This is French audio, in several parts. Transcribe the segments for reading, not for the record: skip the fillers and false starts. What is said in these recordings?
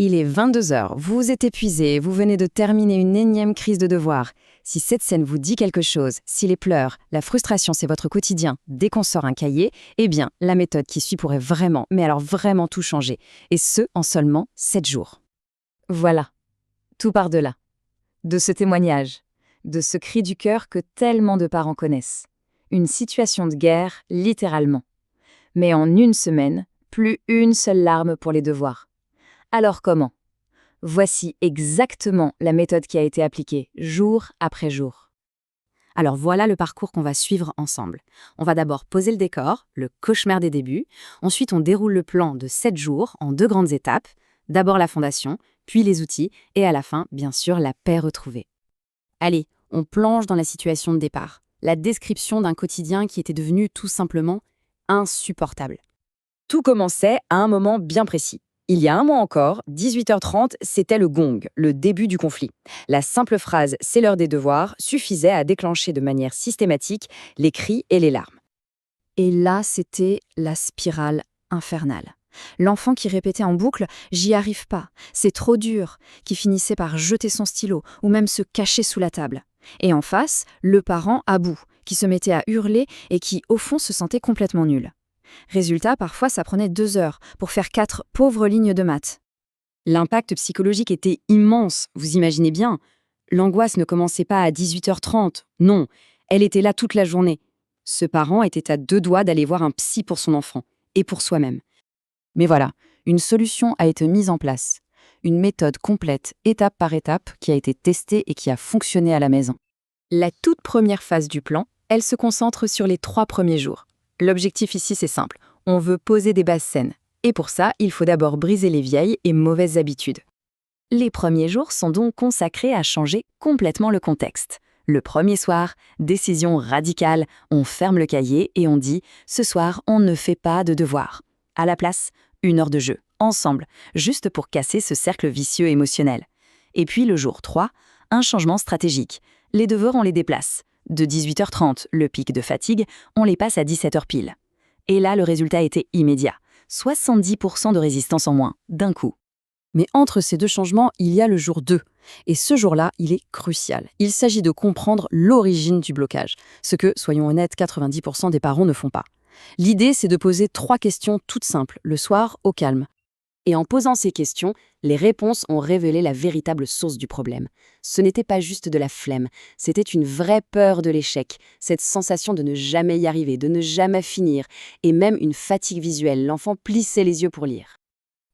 Il est 22 heures, vous êtes épuisé, vous venez de terminer une énième crise de devoir. Si cette scène vous dit quelque chose, si les pleurs, la frustration c'est votre quotidien dès qu'on sort un cahier, eh bien, la méthode qui suit pourrait vraiment, mais alors vraiment tout changer. Et ce, en seulement 7 jours. Voilà, tout part de là. De ce témoignage, de ce cri du cœur que tellement de parents connaissent. Une situation de guerre, littéralement. Mais en une semaine, plus une seule larme pour les devoirs. Alors comment? Voici exactement la méthode qui a été appliquée, jour après jour. Alors voilà le parcours qu'on va suivre ensemble. On va d'abord poser le décor, le cauchemar des débuts. Ensuite, on déroule le plan de 7 jours en 2 grandes étapes. D'abord la fondation, puis les outils, et à la fin, bien sûr, la paix retrouvée. Allez, on plonge dans la situation de départ. La description d'un quotidien qui était devenu tout simplement insupportable. Tout commençait à un moment bien précis. Il y a un mois encore, 18h30, c'était le gong, le début du conflit. La simple phrase « c'est l'heure des devoirs » suffisait à déclencher de manière systématique les cris et les larmes. Et là, c'était la spirale infernale. L'enfant qui répétait en boucle « j'y arrive pas, c'est trop dur », qui finissait par jeter son stylo ou même se cacher sous la table. Et en face, le parent à bout, qui se mettait à hurler et qui, au fond, se sentait complètement nul. Résultat, parfois, ça prenait 2 heures pour faire 4 pauvres lignes de maths. L'impact psychologique était immense, vous imaginez bien. L'angoisse ne commençait pas à 18h30, non, elle était là toute la journée. Ce parent était à 2 doigts d'aller voir un psy pour son enfant, et pour soi-même. Mais voilà, une solution a été mise en place. Une méthode complète, étape par étape, qui a été testée et qui a fonctionné à la maison. La toute première phase du plan, elle se concentre sur les 3 premiers jours. L'objectif ici, c'est simple. On veut poser des bases saines. Et pour ça, il faut d'abord briser les vieilles et mauvaises habitudes. Les premiers jours sont donc consacrés à changer complètement le contexte. Le premier soir, décision radicale, on ferme le cahier et on dit « ce soir, on ne fait pas de devoirs ». À la place, 1 heure de jeu, ensemble, juste pour casser ce cercle vicieux émotionnel. Et puis le jour 3, un changement stratégique. Les devoirs, on les déplace. De 18h30, le pic de fatigue, on les passe à 17h pile. Et là, le résultat était immédiat. 70% de résistance en moins, d'un coup. Mais entre ces 2 changements, il y a le jour 2. Et ce jour-là, il est crucial. Il s'agit de comprendre l'origine du blocage, ce que, soyons honnêtes, 90% des parents ne font pas. L'idée, c'est de poser 3 questions toutes simples, le soir, au calme. Et en posant ces questions, les réponses ont révélé la véritable source du problème. Ce n'était pas juste de la flemme, c'était une vraie peur de l'échec, cette sensation de ne jamais y arriver, de ne jamais finir, et même une fatigue visuelle. L'enfant plissait les yeux pour lire.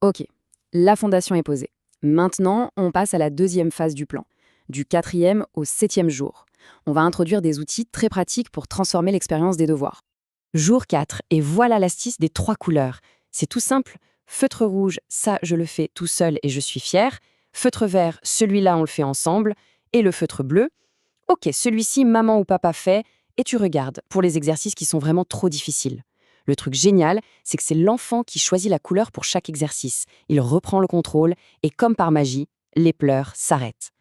Ok, la fondation est posée. Maintenant, on passe à la 2e phase du plan, du 4e au 7e jour. On va introduire des outils très pratiques pour transformer l'expérience des devoirs. Jour 4, et voilà l'astuce des 3 couleurs. C'est tout simple. Feutre rouge, ça, je le fais tout seul et je suis fier. Feutre vert, celui-là, on le fait ensemble. Et le feutre bleu, ok, celui-ci, maman ou papa fait, et tu regardes pour les exercices qui sont vraiment trop difficiles. Le truc génial, c'est que c'est l'enfant qui choisit la couleur pour chaque exercice. Il reprend le contrôle et comme par magie, les pleurs s'arrêtent.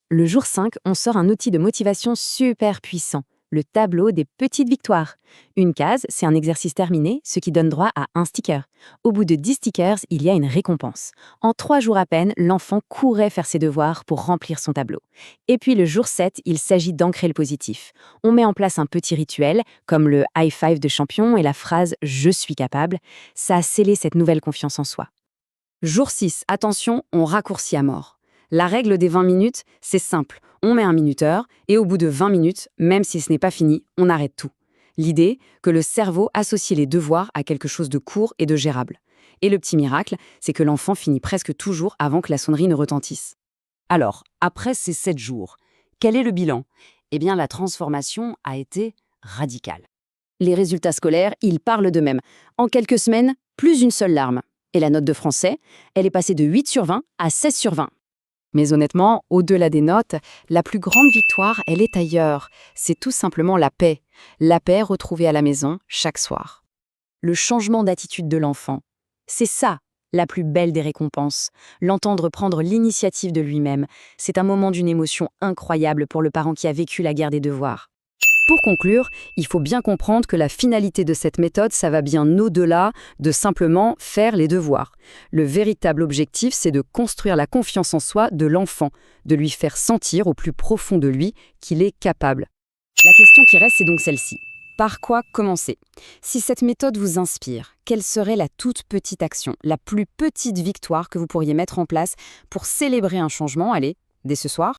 Le jour 5, on sort un outil de motivation super puissant. Le tableau des petites victoires. Une case, c'est un exercice terminé, ce qui donne droit à un sticker. Au bout de 10 stickers, il y a une récompense. En 3 jours à peine, l'enfant courait faire ses devoirs pour remplir son tableau. Et puis le jour 7, il s'agit d'ancrer le positif. On met en place un petit rituel, comme le high five de champion et la phrase « je suis capable ». Ça a scellé cette nouvelle confiance en soi. Jour 6, attention, on raccourcit à mort. La règle des 20 minutes, c'est simple. On met un minuteur et au bout de 20 minutes, même si ce n'est pas fini, on arrête tout. L'idée, que le cerveau associe les devoirs à quelque chose de court et de gérable. Et le petit miracle, c'est que l'enfant finit presque toujours avant que la sonnerie ne retentisse. Alors, après ces 7 jours, quel est le bilan? Eh bien, la transformation a été radicale. Les résultats scolaires, ils parlent d'eux-mêmes. En quelques semaines, plus une seule larme. Et la note de français, elle est passée de 8 sur 20 à 16 sur 20. Mais honnêtement, au-delà des notes, la plus grande victoire, elle est ailleurs. C'est tout simplement la paix. La paix retrouvée à la maison chaque soir. Le changement d'attitude de l'enfant. C'est ça, la plus belle des récompenses. L'entendre prendre l'initiative de lui-même. C'est un moment d'une émotion incroyable pour le parent qui a vécu la guerre des devoirs. Pour conclure, il faut bien comprendre que la finalité de cette méthode, ça va bien au-delà de simplement faire les devoirs. Le véritable objectif, c'est de construire la confiance en soi de l'enfant, de lui faire sentir au plus profond de lui qu'il est capable. La question qui reste, c'est donc celle-ci. Par quoi commencer? Si cette méthode vous inspire, quelle serait la toute petite action, la plus petite victoire que vous pourriez mettre en place pour célébrer un changement, allez, dès ce soir?